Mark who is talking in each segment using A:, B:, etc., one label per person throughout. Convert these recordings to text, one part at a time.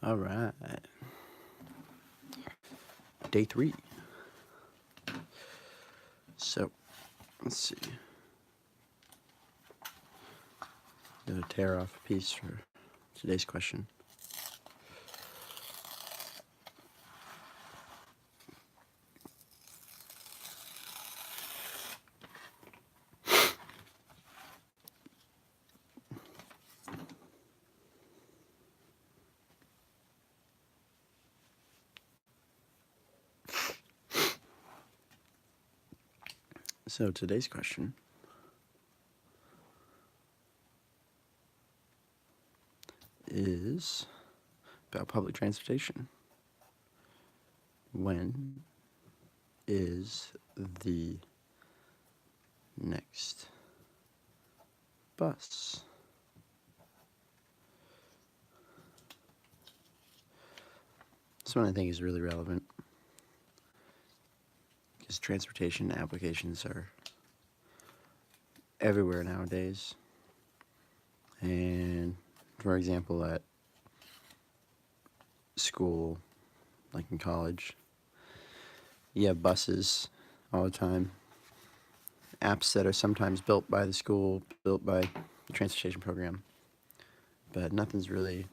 A: All right. Day 3. So, let's see. Gotta tear off a piece for today's question. So, today's question is about public transportation. When is the next bus? This one I think is really relevant because transportation applications are everywhere nowadays. And for example, at school, like in college, you have buses all the time. Apps that are sometimes built by the school, built by the transportation program, but nothing really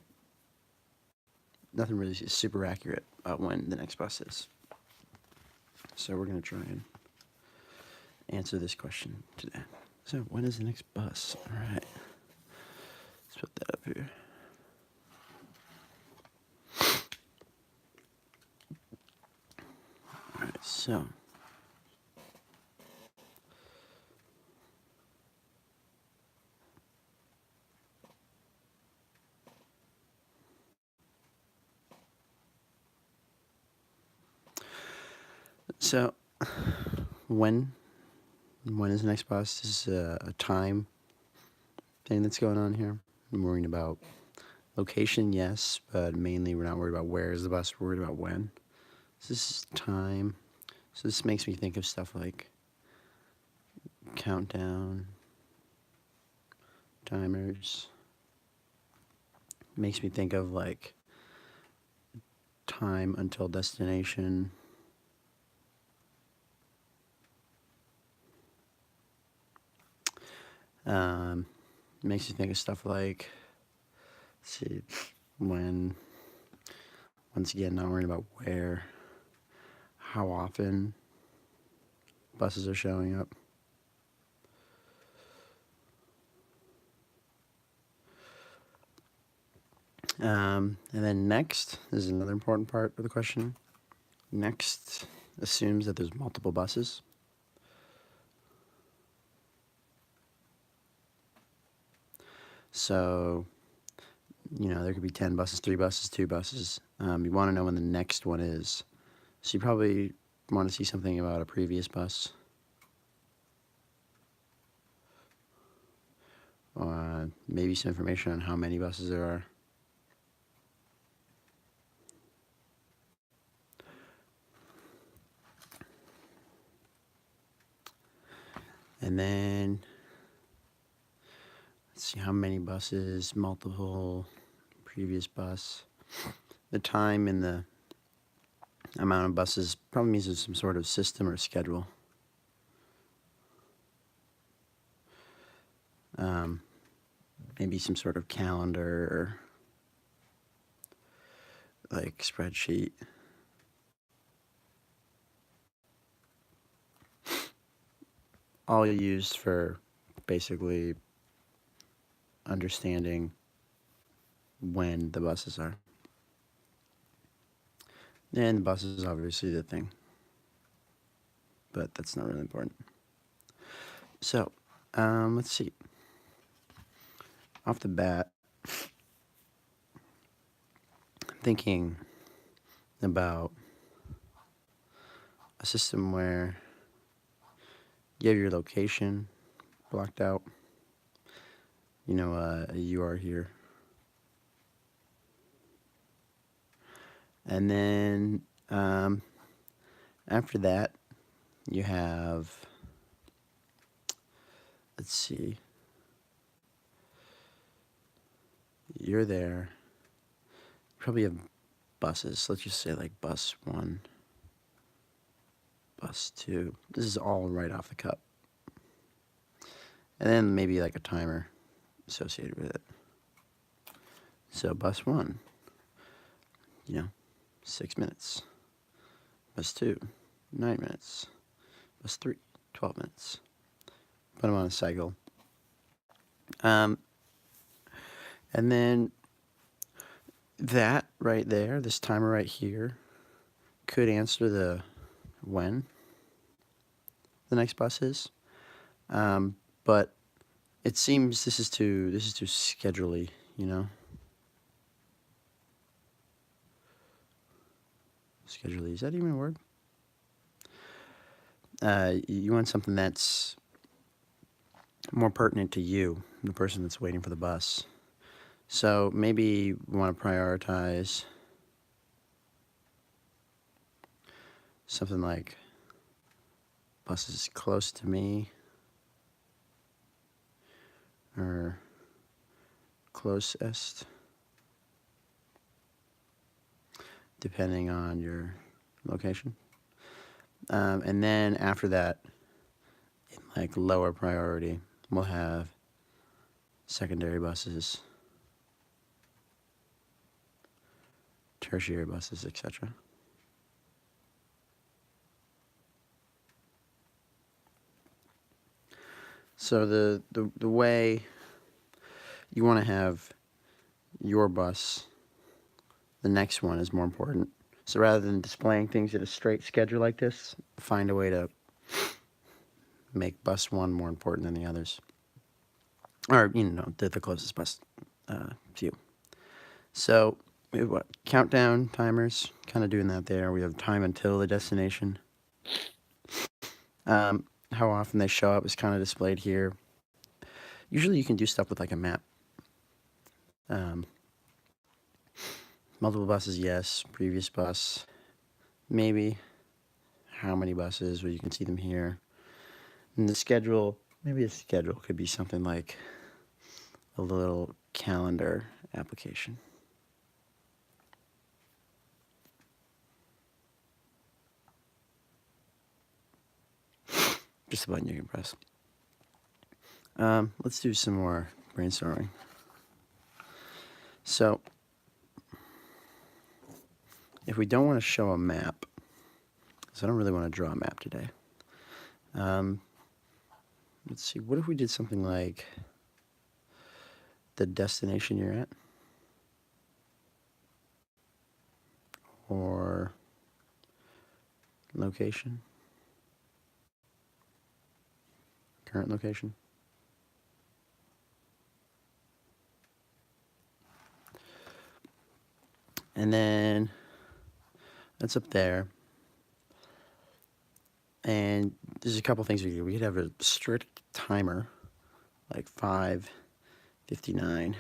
A: is super accurate about when the next bus is. So we're gonna try and answer this question today. So when is the next bus? All right, let's put that up here. All right, so when is the next bus? This is a time thing that's going on here. I'm worrying about location, yes, but mainly we're not worried about where is the bus, we're worried about when. So this is time. So this makes me think of stuff like countdown, timers. Makes me think of like time until destination. Makes you think of stuff like, let's see, when, once again, not worrying about where, how often buses are showing up. And then next is another important part of the question. Next assumes that there's multiple buses. So, there could be 10 buses, 3 buses, 2 buses. You want to know when the next one is. So you probably want to see something about a previous bus. Maybe some information on how many buses there are. And then, let's see how many buses, multiple, previous bus. The time and the amount of buses probably means there's some sort of system or schedule. Maybe some sort of calendar or like spreadsheet. All used for basically understanding when the buses are. And the bus is obviously the thing, but that's not really important. So, let's see. Off the bat, thinking about a system where you have your location blocked out. You are here. And then after that, you have, let's see, you're there. probably have buses. Let's just say like bus 1, bus 2. This is all right off the cup. And then maybe like a timer associated with it. So bus 1, 6 minutes. Bus 2, 9 minutes. Bus 3, 12 minutes. Put them on a cycle. And then that right there, this timer right here, could answer the when the next bus is. But it seems this is too schedule-y, Schedule-y, is that even a word? You want something that's more pertinent to you, the person that's waiting for the bus. So maybe you want to prioritize something like buses close to me or closest, depending on your location. And then after that, in like lower priority, we'll have secondary buses, tertiary buses, etc. So the way you want to have your bus, the next one is more important. So rather than displaying things at a straight schedule like this, find a way to make bus 1 more important than the others. Or, the closest bus to you. So we have countdown timers, kind of doing that there. We have time until the destination. How often they show up is kind of displayed here. Usually you can do stuff with like a map. Multiple buses, yes. Previous bus, maybe. How many buses? Well, you can see them here. And the schedule, maybe a schedule could be something like a little calendar application. Just a button you can press. Let's do some more brainstorming. So, if we don't want to show a map, because I don't really want to draw a map today. Let's see, what if we did something like the destination you're at? Or location? Current location? And then that's up there. And there's a couple things we could do. We could have a strict timer, like 5:59,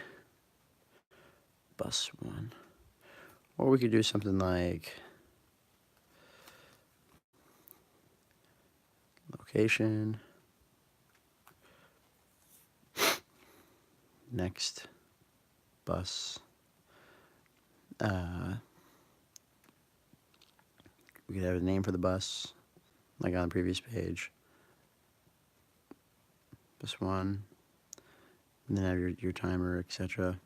A: bus 1. Or we could do something like location, next bus. We could have a name for the bus, like on the previous page. Bus 1, and then have your timer, etc.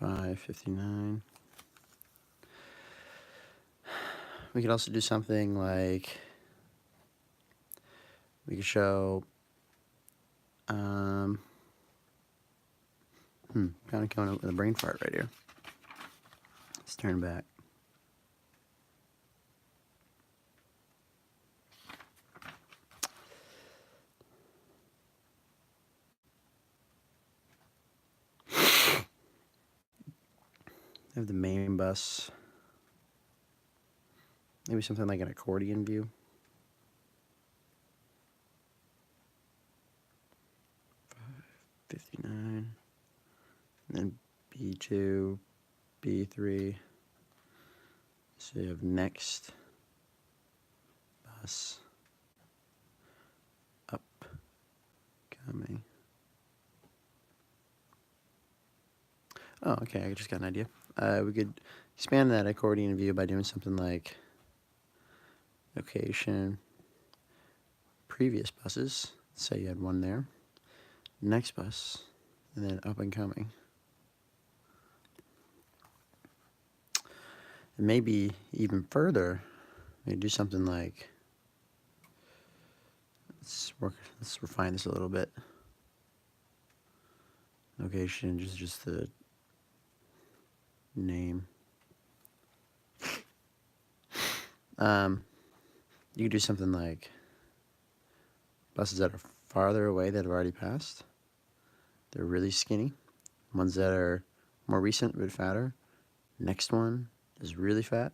A: 5:59. We could also do something like we could show kind of coming up with a brain fart right here. Let's turn back. I have the main bus. Maybe something like an accordion view. 5:59. And then B2, B3. So you have next bus up coming. Oh, okay, I just got an idea. We could expand that accordion view by doing something like location, previous buses. Let's say you had one there. Next bus, and then up and coming. And maybe even further, maybe do something like, let's refine this a little bit. Location, just the name. You could do something like buses that are farther away that have already passed. They're really skinny. Ones that are more recent, a bit fatter. Next one is really fat.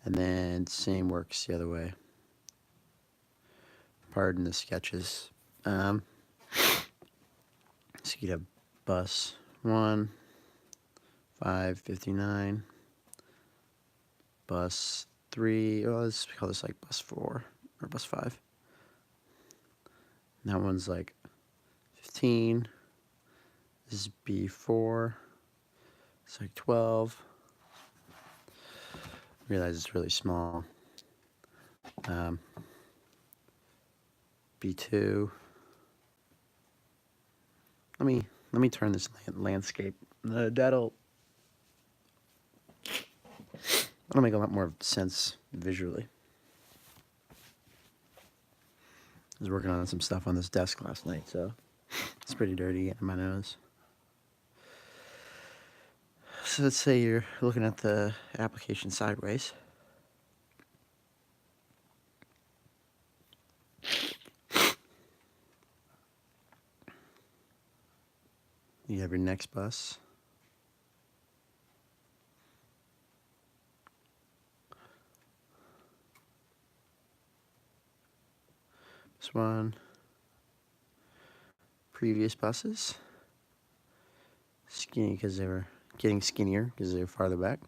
A: And then same works the other way. Pardon the sketches. So you'd have bus 1, 559. Bus 3, oh, let's call this like bus 4 or bus 5. And that one's like 15. This is B4. It's like 12. Realize it's really small. B2. Let me turn this landscape. That'll make a lot more sense visually. I was working on some stuff on this desk last night, so it's pretty dirty getting my nose. So let's say you're looking at the application sideways. You have your next bus. This one. Previous buses. Skinny because they were getting skinnier because they were farther back.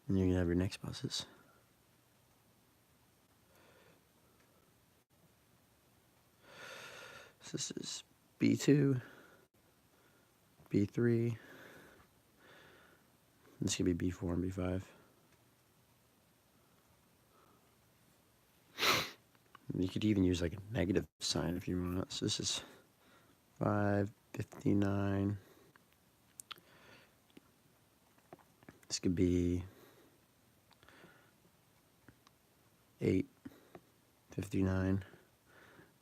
A: And you're going to have your next buses. So this is B2, B3. This could be B4 and B5. You could even use like a negative sign if you want. So this is 559. This could be 859.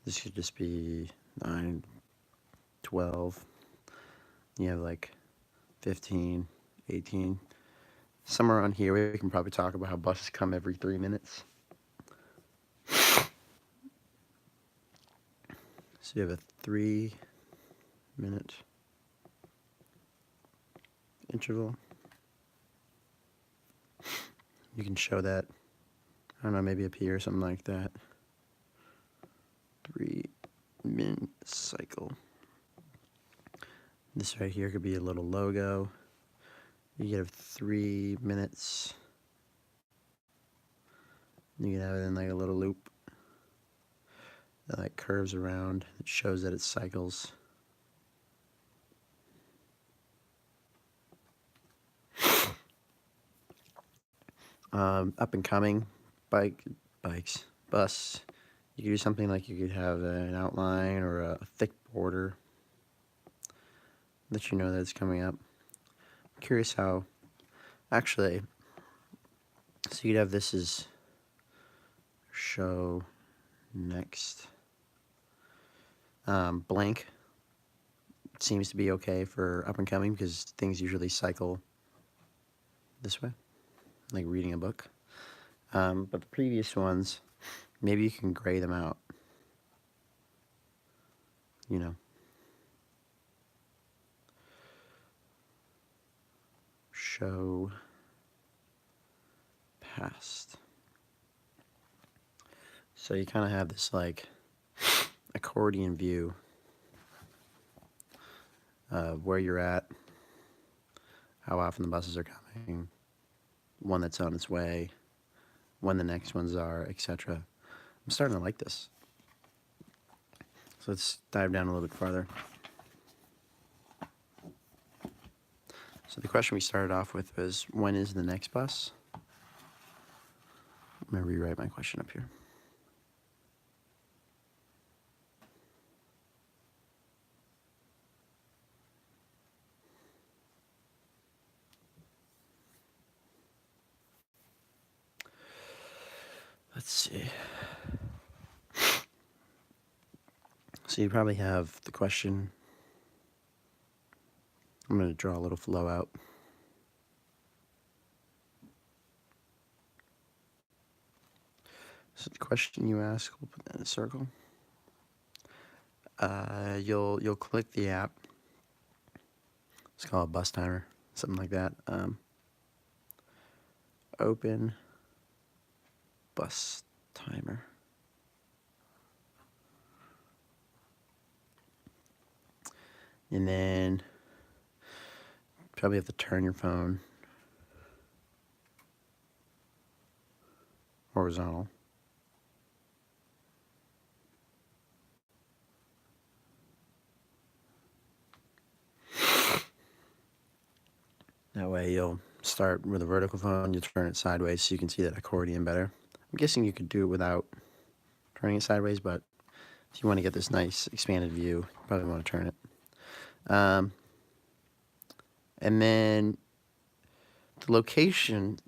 A: This could just be 9, 12. You have like 15, 18. Somewhere around here, we can probably talk about how buses come every 3 minutes. So you have a 3-minute interval. You can show that, I don't know, maybe up here or something like that. 3-minute cycle. This right here could be a little logo. You get 3 minutes. You can have it in like a little loop that like curves around. It shows that it cycles. Up and coming bus. You could do something like you could have an outline or a thick border that you know that it's coming up. I'm curious how, actually, so you'd have this as show next. Blank seems to be okay for up and coming because things usually cycle this way, like reading a book. But the previous ones, maybe you can gray them out, you know. Show past. So you kind of have this like accordion view of where you're at, how often the buses are coming, one that's on its way, when the next ones are, etc. I'm starting to like this. So let's dive down a little bit farther. So the question we started off with was, when is the next bus? I'm going to rewrite my question up here. Let's see. So you probably have the question. I'm going to draw a little flow out. So the question you ask, we'll put that in a circle. You'll click the app. It's called Bus Timer, something like that. Open Bus Timer. And then probably have to turn your phone horizontal. That way you'll start with a vertical phone, you turn it sideways so you can see that accordion better. I'm guessing you could do it without turning it sideways, but if you want to get this nice expanded view, you probably want to turn it. And then the location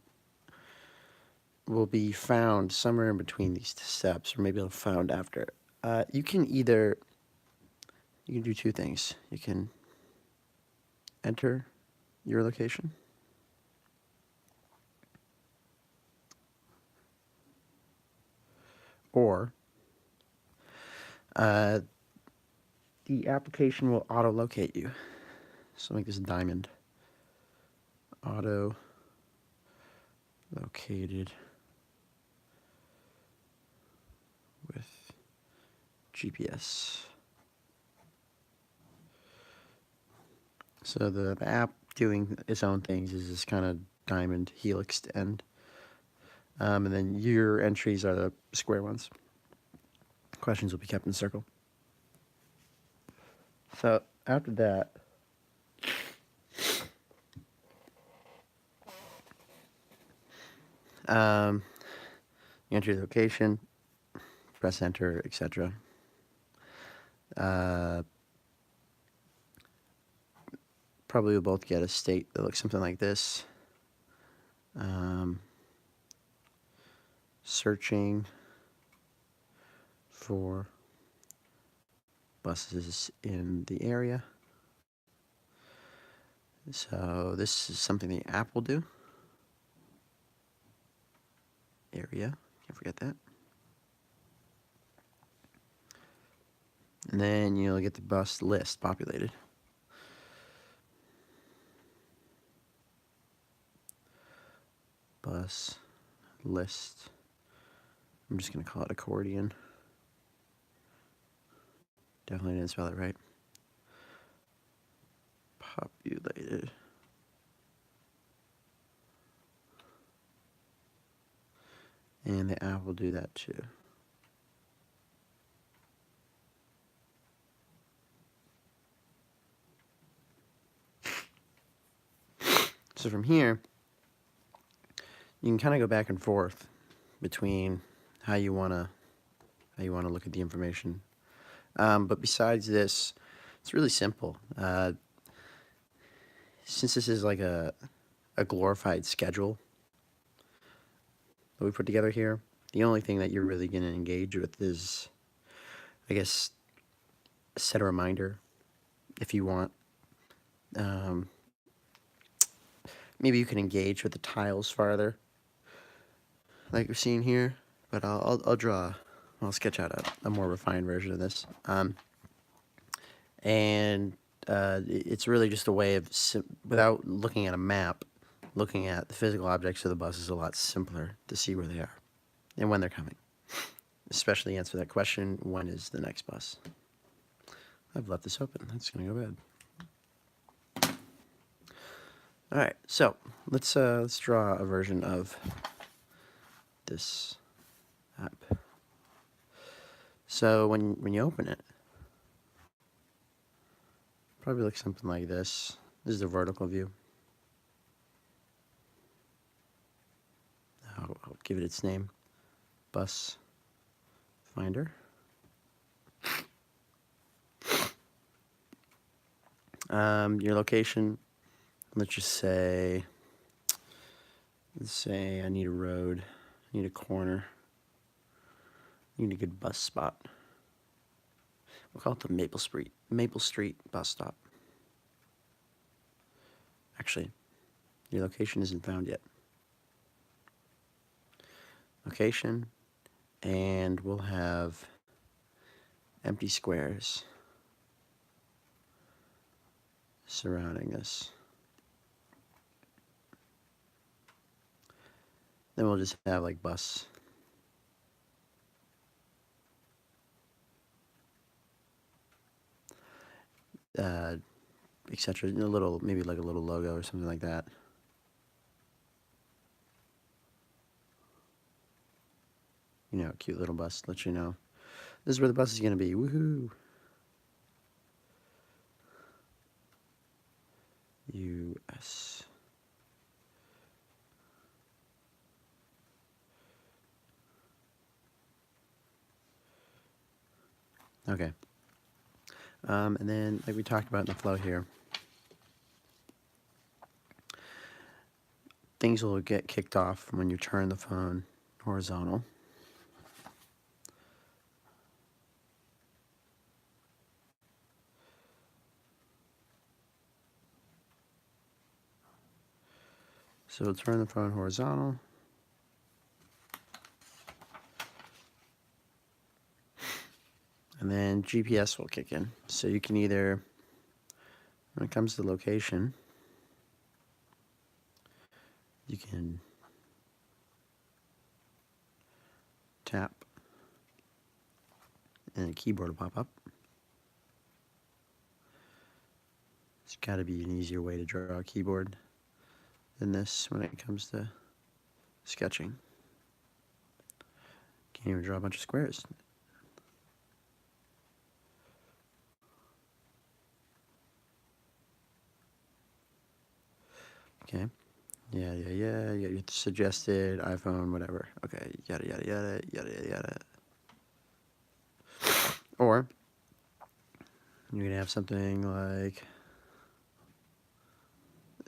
A: will be found somewhere in between these two steps, or maybe it'll be found after. You can do two things. You can enter your location, or the application will auto-locate you. So make this a diamond. Auto-located with GPS. So the app doing its own things is this kind of diamond helix end. And then your entries are the square ones. Questions will be kept in a circle. So after that, you enter your location, press enter, etc. Probably we'll both get a state that looks something like this. Searching for buses in the area. So this is something the app will do. Area, can't forget that. And then you'll get the bus list populated. Bus list. I'm just going to call it accordion. Definitely didn't spell it right. Populated. And the app will do that too. So from here, you can kind of go back and forth between how you want to look at the information. But besides this, it's really simple. Since this is like a glorified schedule that we put together here, the only thing that you're really going to engage with is, I guess, set a reminder if you want. Maybe you can engage with the tiles farther, like you're seeing here. But I'll sketch out a more refined version of this. It's really just a way of, without looking at a map, looking at the physical objects of the bus is a lot simpler to see where they are and when they're coming. Especially answer that question, when is the next bus? I've left this open. That's going to go bad. All right, so let's draw a version of this app. So when you open it, probably looks something like this. This is the vertical view. give it its name, bus finder. Your location, let's just say, I need a road, I need a corner, I need a good bus spot. We'll call it the Maple Street bus stop. Actually, your location isn't found yet. Location, and we'll have empty squares surrounding this. Then we'll just have like bus. Etc. Maybe like a little logo or something like that. You know, a cute little bus, let you know this is where the bus is going to be. Woohoo! US. Okay. And then, like we talked about in the flow here, things will get kicked off when you turn the phone horizontal. So we'll turn the phone horizontal. And then GPS will kick in. So you can either, when it comes to location, you can tap and a keyboard will pop up. It's got to be an easier way to draw a keyboard than this when it comes to sketching. Can't even draw a bunch of squares. Okay. Yeah. You suggested iPhone, whatever. Okay. Yada. Or you're gonna have something like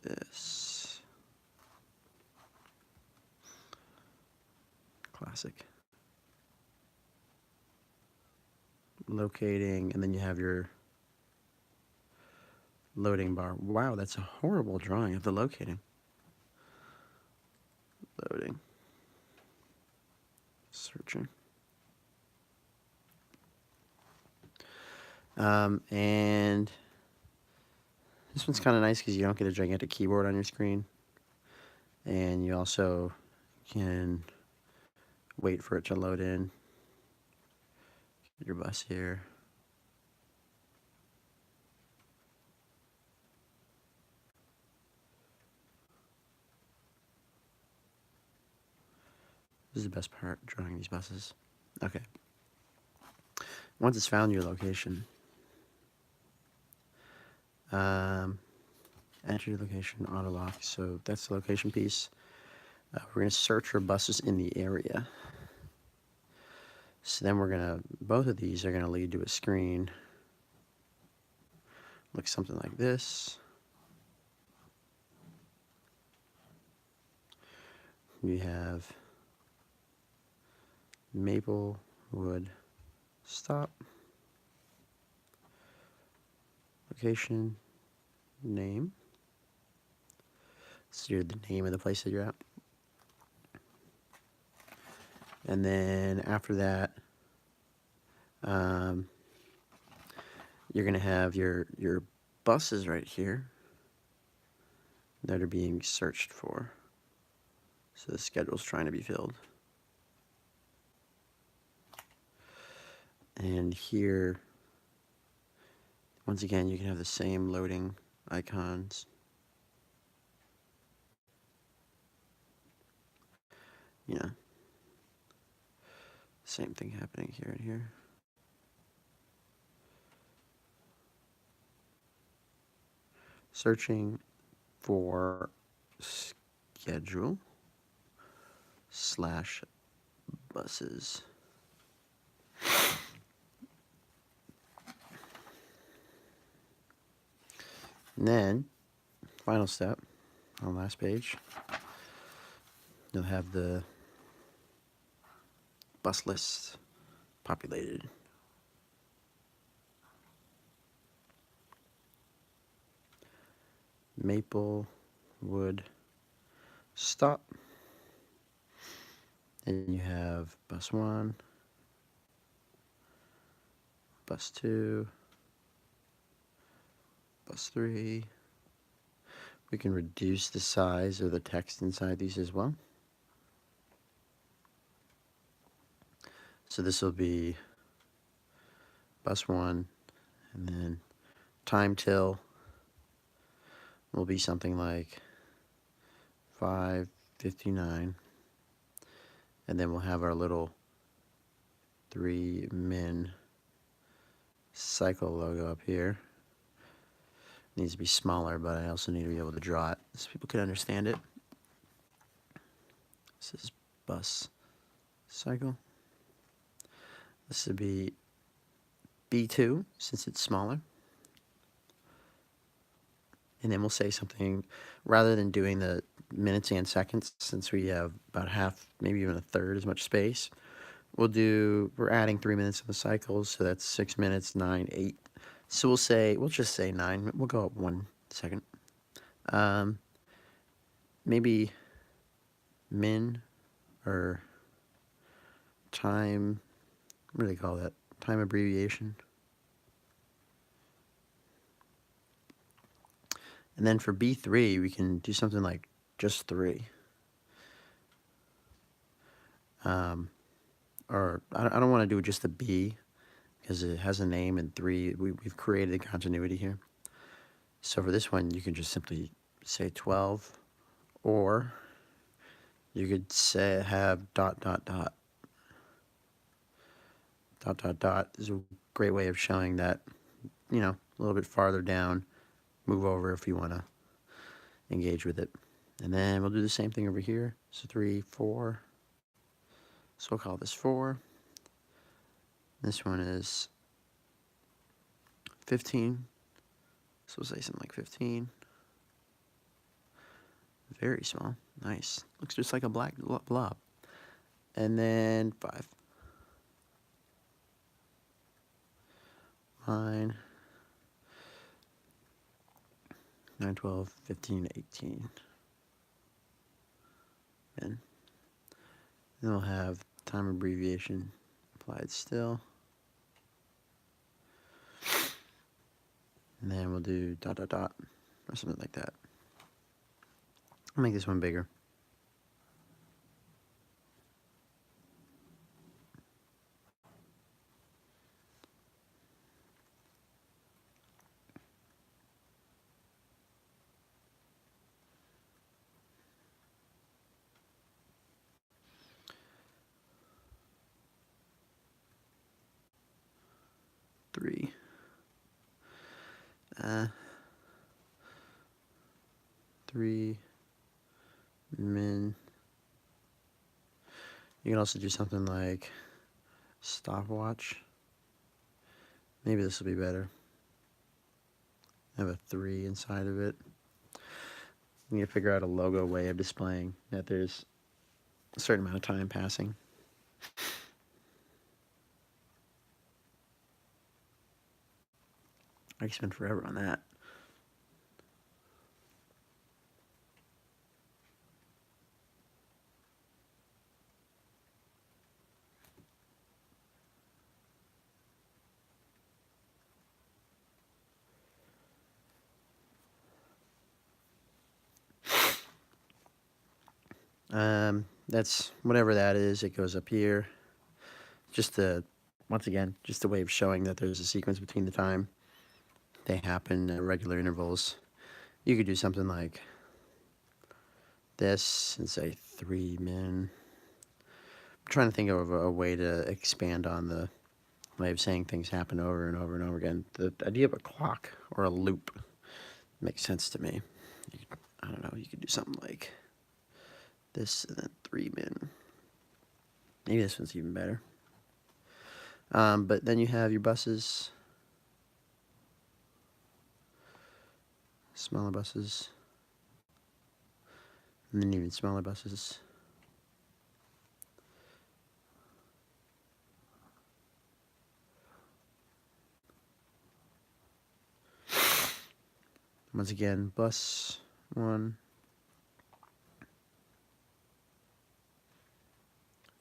A: this. Classic. Locating, and then you have your loading bar. Wow, that's a horrible drawing of the locating. Loading. Searching. And this one's kind of nice because you don't get a gigantic keyboard on your screen. And you also can wait for it to load in. Get your bus here. This is the best part, drawing these buses. Okay. Once it's found your location, enter your location, auto lock. So that's the location piece. We're going to search for buses in the area. So then both of these are going to lead to a screen. Looks something like this. We have Maplewood stop, location, name. So you're the name of the place that you're at. And then after that, you're going to have your buses right here that are being searched for. So the schedule's trying to be filled. And here, once again, you can have the same loading icons. Yeah. Same thing happening here and here. Searching for schedule. slash buses. And then, final step on the last page, you'll have the bus list populated. Maplewood stop. And you have bus 1, bus 2, bus 3. We can reduce the size of the text inside these as well. So this will be bus 1, and then time till will be something like 5:59, and then we'll have our little 3min cycle logo up here. It needs to be smaller, but I also need to be able to draw it so people can understand it. This is bus cycle. This would be B2 since it's smaller. And then we'll say something, rather than doing the minutes and seconds, since we have about half, maybe even a third as much space, we're adding 3 minutes on the cycles, so that's 6 minutes, 9, 8. So we'll just say 9. We'll go up 1 second. Maybe min or time, what do they call that? Time abbreviation. And then for B3, we can do something like just 3. Or I don't want to do just the B because it has a name, and 3, we've created a continuity here. So for this one, you can just simply say 12, or you could say have ... Dot, dot, dot is a great way of showing that, you know, a little bit farther down, move over if you want to engage with it. And then we'll do the same thing over here. So 3, 4. So we'll call this 4. This one is 15. So we'll say something like 15. Very small. Nice. Looks just like a black blob. And then 5. 9, 9, 12, 15, 18. And then we'll have time abbreviation applied still. And then we'll do ... Dot, dot, dot, or something like that. I'll make this one bigger. Three. 3 min. You can also do something like stopwatch. Maybe this will be better. Have a 3 inside of it. We need to figure out a logo way of displaying that there's a certain amount of time passing. I can spend forever on that. That's whatever that is. It goes up here. Once again, just a way of showing that there's a sequence between the time. They happen at regular intervals. You could do something like this and say 3 min. I'm trying to think of a way to expand on the way of saying things happen over and over and over again. The idea of a clock or a loop makes sense to me. I don't know, you could do something like this and then 3 min. Maybe this one's even better. But then you have your buses, smaller buses, and then even smaller buses. Once again, bus 1,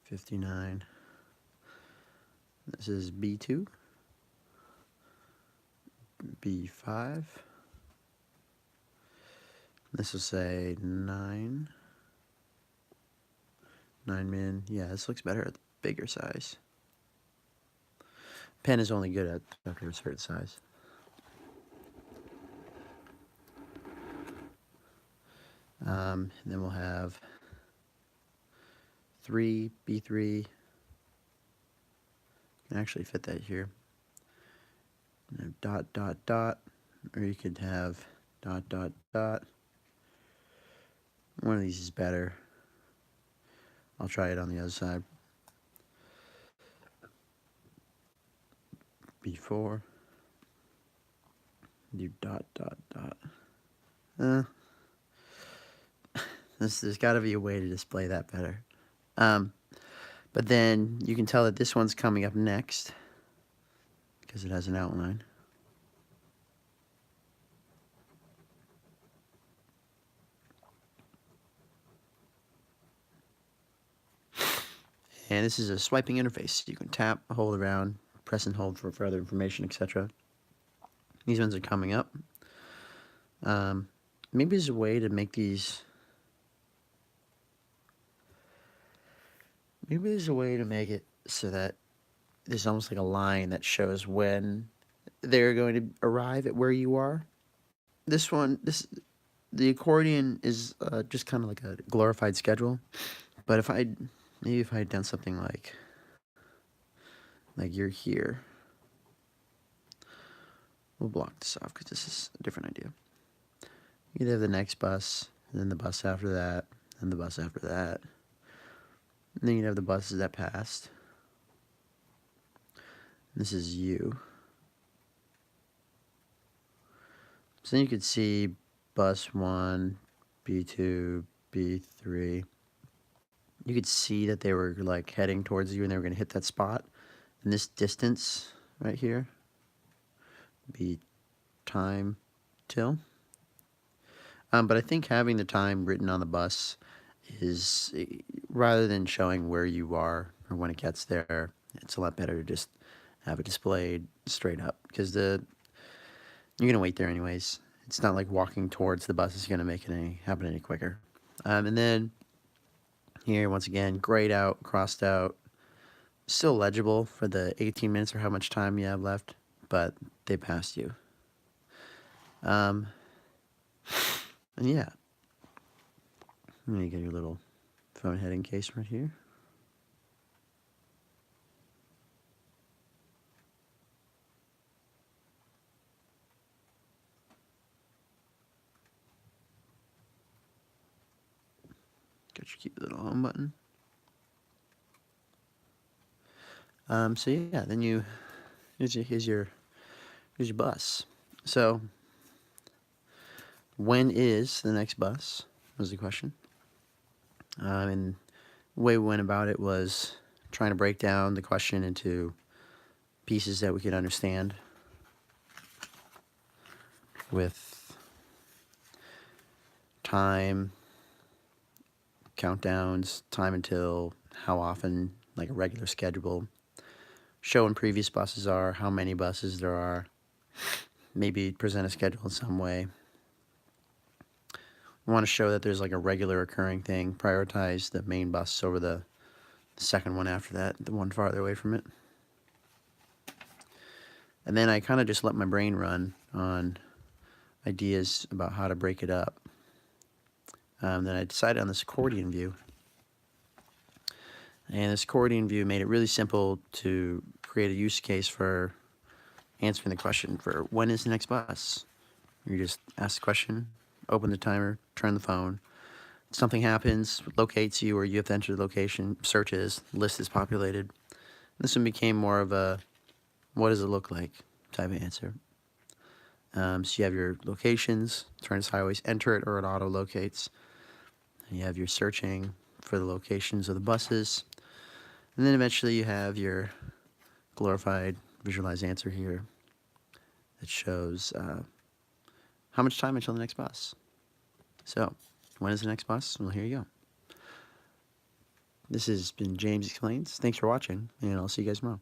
A: 59. This is B2, B5. This will say 9. 9 min. Yeah, this looks better at the bigger size. Pen is only good at after a certain size. And then we'll have 3, B3. You can actually fit that here. Dot, dot, dot. Or you could have dot, dot, dot. One of these is better. I'll try it on the other side. B4. Do dot, dot, dot. There's got to be a way to display that better. But then you can tell that this one's coming up next because it has an outline. And this is a swiping interface. You can tap, hold around, press and hold for further information, etc. These ones are coming up. Maybe there's a way to make these. Maybe there's a way to make it so that there's almost like a line that shows when they're going to arrive at where you are. This one, the accordion is just kind of like a glorified schedule. But maybe if I had done something like you're here. We'll block this off because this is a different idea. You'd have the next bus, and then the bus after that, and the bus after that. And then you'd have the buses that passed. This is you. So then you could see bus 1, B2, B3. You could see that they were like heading towards you and they were going to hit that spot. And this distance right here be time till. But I think having the time written on the bus is, rather than showing where you are or when it gets there, it's a lot better to just have it displayed straight up because you're gonna wait there anyways. It's not like walking towards the bus is gonna make it happen any quicker. And then here once again, grayed out, crossed out, still legible for the 18 minutes or how much time you have left, but they passed you. And yeah, I'm gonna get your little phone heading case right here. Got your cute little home button. So yeah, then here's your bus. So when is the next bus was the question. And the way we went about it was trying to break down the question into pieces that we could understand with time, countdowns, time until, how often, like a regular schedule, show when previous buses are, how many buses there are, maybe present a schedule in some way. We want to show that there's like a regular occurring thing, prioritize the main bus over the second one after that, the one farther away from it. And then I kind of just let my brain run on ideas about how to break it up. Then I decided on this accordion view. And this accordion view made it really simple to create a use case for answering the question for when is the next bus. You just ask the question, open the timer, turn the phone, something happens, locates you, or you have to enter the location, searches, list is populated. This one became more of a what does it look like type of answer. So you have your locations, Turnus Highways, enter it or it auto locates. And you have your searching for the locations of the buses. And then eventually you have your glorified visualized answer here that shows how much time until the next bus. So, when is the next bus? Well, here you go. This has been James Explains. Thanks for watching, and I'll see you guys tomorrow.